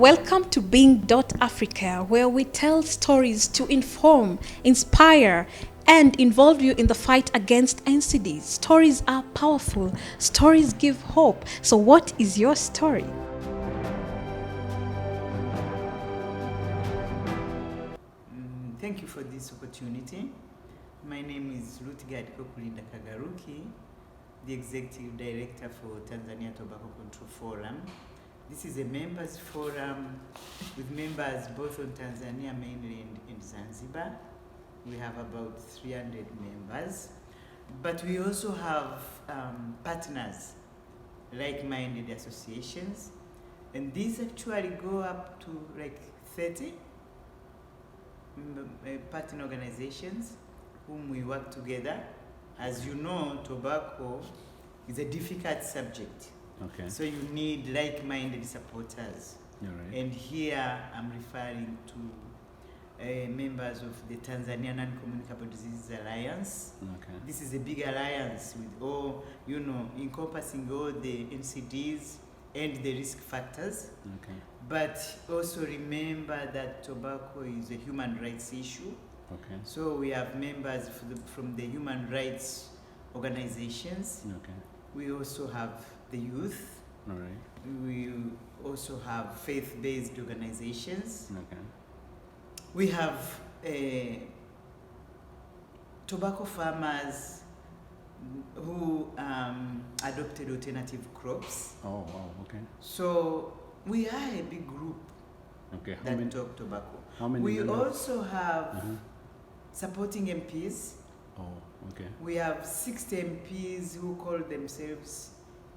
Welcome to Being.Africa, where we tell stories to inform, inspire, and involve you in the fight against NCDs. Stories are powerful. Stories give hope. So what is your story? Thank you for this opportunity. My name is Lutgard Kagaruki, the Executive Director for Tanzania Tobacco Control Forum. This is a members forum with members both on Tanzania mainland and Zanzibar. We have about 300 members, but we also have partners, like-minded associations, and these actually go up to like 30 partner organizations whom we work together. As you know, tobacco is a difficult subject. Okay. So you need like-minded supporters. Right. And here I'm referring to members of the Tanzania Non-Communicable Diseases Alliance. Okay. This is a big alliance with all, encompassing all the NCDs and the risk factors. Okay. But also remember that tobacco is a human rights issue. Okay. So we have members from the human rights organizations. Okay. We also have the youth. All right. We also have faith-based organizations. Okay. We have tobacco farmers who adopted alternative crops. Oh, wow. Okay. So we are a big group Okay. How that many? talk tobacco. How many? We members? also have supporting MPs. Oh, okay. We have 60 MPs who call themselves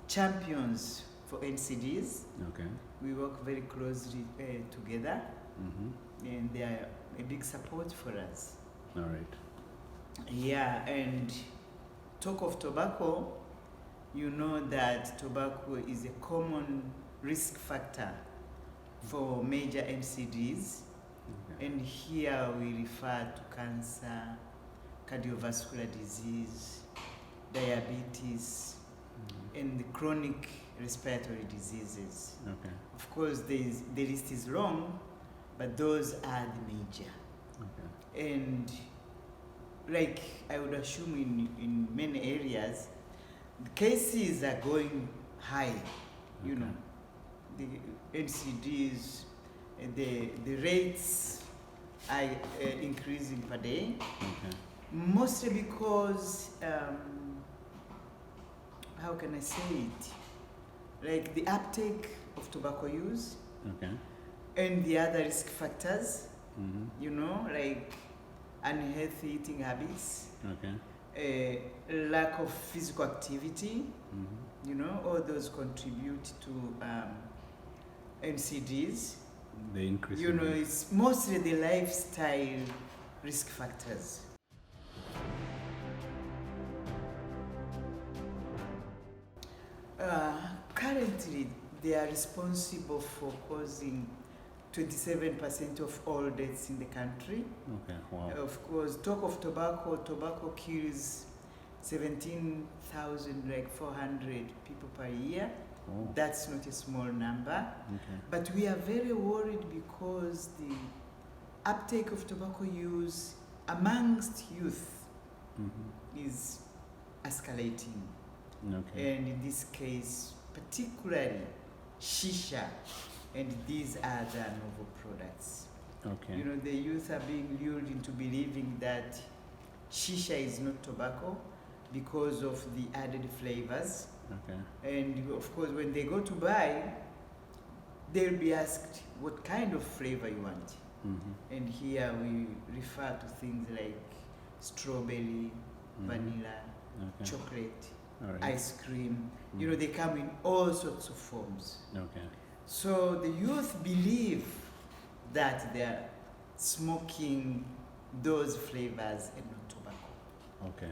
champions for NCDs. Okay. We work very closely together, and they are a big support for us. All right. Yeah, and talk of tobacco, you know that tobacco is a common risk factor for major NCDs. Okay. And here we refer to cancer, cardiovascular disease, diabetes, and the chronic respiratory diseases. Okay. Of course, the list is long, but those are the major. Okay. And like I would assume in many areas, the cases are going high, you Okay. know. The NCDs, the rates are increasing per day, Okay. mostly because, how can I say it? Like the uptake of tobacco use Okay. and the other risk factors, Mm-hmm. like unhealthy eating habits, Okay. lack of physical activity, Mm-hmm. all those contribute to NCDs. The increase. It's mostly the lifestyle risk factors. Currently, they are responsible for causing 27% of all deaths in the country. Okay. Wow. Of course, talk of tobacco kills 17,400 people per year. Oh. That's not a small number. Okay. But we are very worried because the uptake of tobacco use amongst youth Mm-hmm. is escalating. Okay. And in this case, particularly shisha and these other novel products. Okay. The youth are being lured into believing that shisha is not tobacco because of the added flavors. Okay. And of course, when they go to buy, they'll be asked what kind of flavor you want. Mm-hmm. And here we refer to things like strawberry, vanilla, Okay. chocolate, All right. ice cream. They come in all sorts of forms. Okay. So the youth believe that they're smoking those flavors and not tobacco. Okay.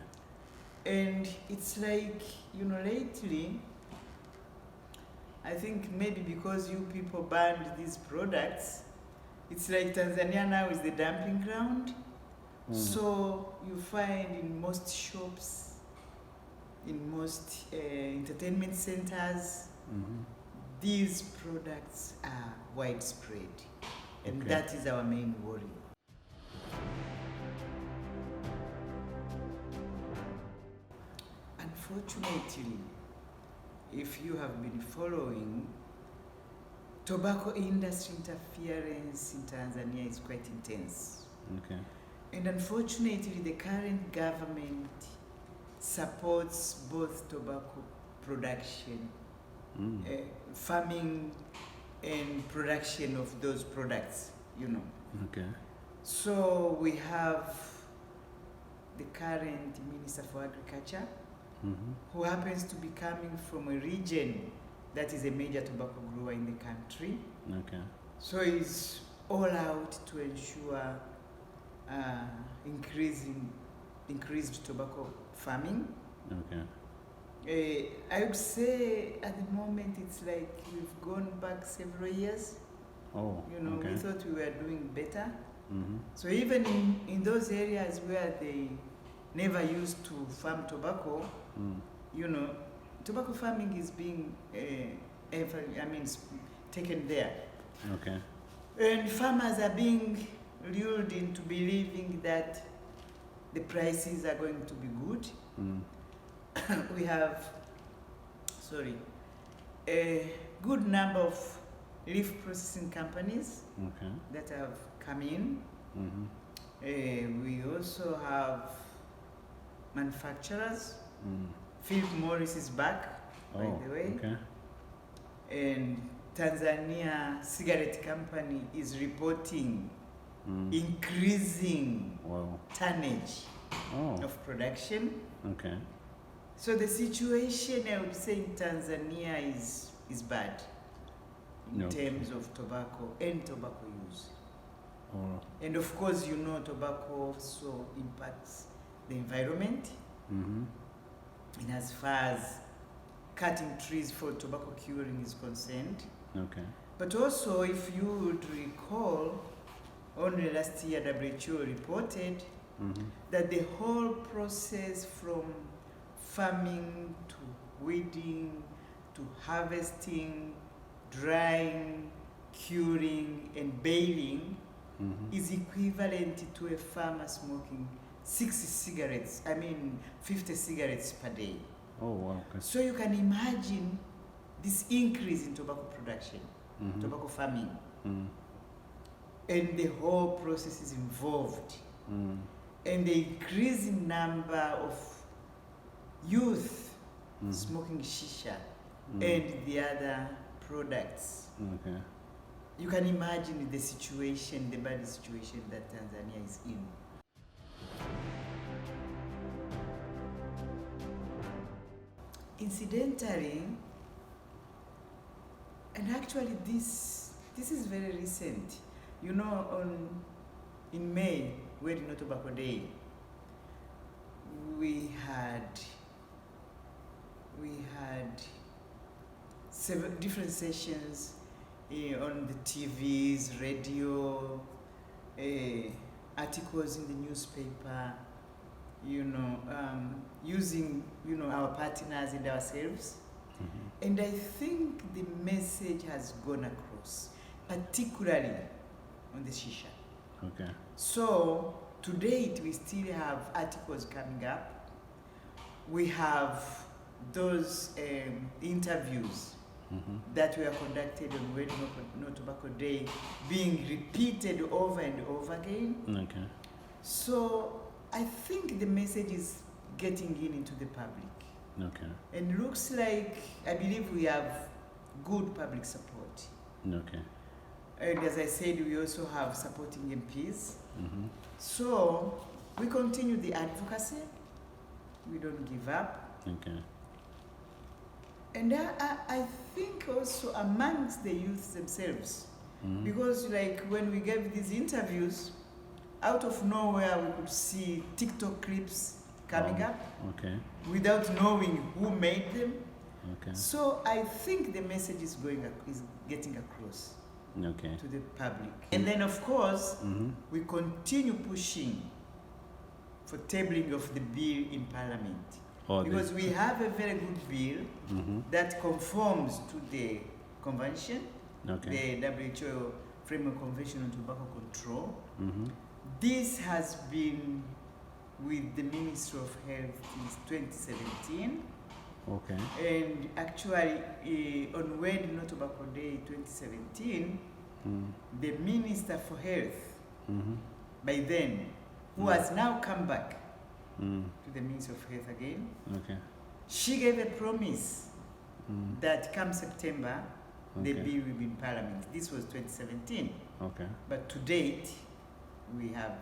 And it's like, lately, I think maybe because you people banned these products, it's like Tanzania now is the dumping ground. So you find in most shops, in most entertainment centers, these products are widespread, and Okay. that is our main worry. Unfortunately, if you have been following, tobacco industry interference in Tanzania is quite intense. Okay. And unfortunately, the current government supports both tobacco production, farming, and production of those products, you know. Okay. So we have the current Minister for Agriculture, who happens to be coming from a region that is a major tobacco grower in the country. Okay. So he's all out to ensure increased tobacco farming. Okay. I would say at the moment it's like we've gone back several years. Oh, You know, okay. we thought we were doing better. Mm-hmm. So even in those areas where they never used to farm tobacco, you know, tobacco farming is being taken there. Okay. And farmers are being lured into believing that the prices are going to be good. We have, a good number of leaf processing companies Okay. that have come in. Mm-hmm. We also have manufacturers. Philip Morris is back, by the way. Okay. And Tanzania Cigarette Company is reporting increasing Wow. tonnage Oh. of production. Okay. So the situation, I would say, in Tanzania is bad in Okay. terms of tobacco and tobacco use. Oh. And of course, you know, tobacco also impacts the environment. Mm-hmm. And as far as cutting trees for tobacco curing is concerned. Okay. But also, if you would recall, only last year WHO reported that the whole process from farming to weeding to harvesting, drying, curing, and baling is equivalent to a farmer smoking 50 cigarettes per day. Oh, wow. Okay. So you can imagine this increase in tobacco production, tobacco farming, and the whole process is involved, and the increasing number of youth smoking shisha and the other products. Okay. You can imagine the situation, the bad situation that Tanzania is in. Incidentally, and actually this is very recent. You know, in May, World No Tobacco Day, we had several different sessions on the TVs, radio, articles in the newspaper, you know, using, you know, our partners and ourselves. And I think the message has gone across, particularly on the shisha. Okay. So to date, we still have articles coming up. We have those interviews that were conducted on World No Tobacco Day being repeated over and over again. Okay. So I think the message is getting into the public. Okay. And looks like, I believe we have good public support. Okay. And as I said, we also have supporting MPs. So we continue the advocacy. We don't give up. Okay. And I think also amongst the youth themselves, because like when we gave these interviews, out of nowhere we could see TikTok clips coming up Okay. without knowing who made them. Okay. So I think the message is getting across Okay. to the public. And then of course, we continue pushing for tabling of the bill in Parliament. Oh, Because we have a very good bill that conforms to the Convention, Okay. the WHO Framework Convention on Tobacco Control. Mm-hmm. This has been with the Ministry of Health since 2017. Okay. And actually, on World No Tobacco Day 2017, the Minister for Health, Mm-hmm. by then, who has now come back Mm. to the Ministry of Health again, Okay. she gave a promise that come September, the Okay. bill will be in Parliament. This was 2017. Okay. But to date, we have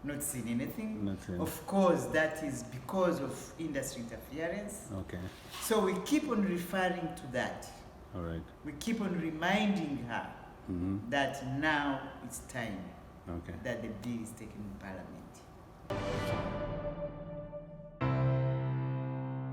not seen anything. Nothing. Of course, that is because of industry interference. Okay. So we keep on referring to that. All right. We keep on reminding her Mm-hmm. that now it's time Okay. that the bill is taken in Parliament.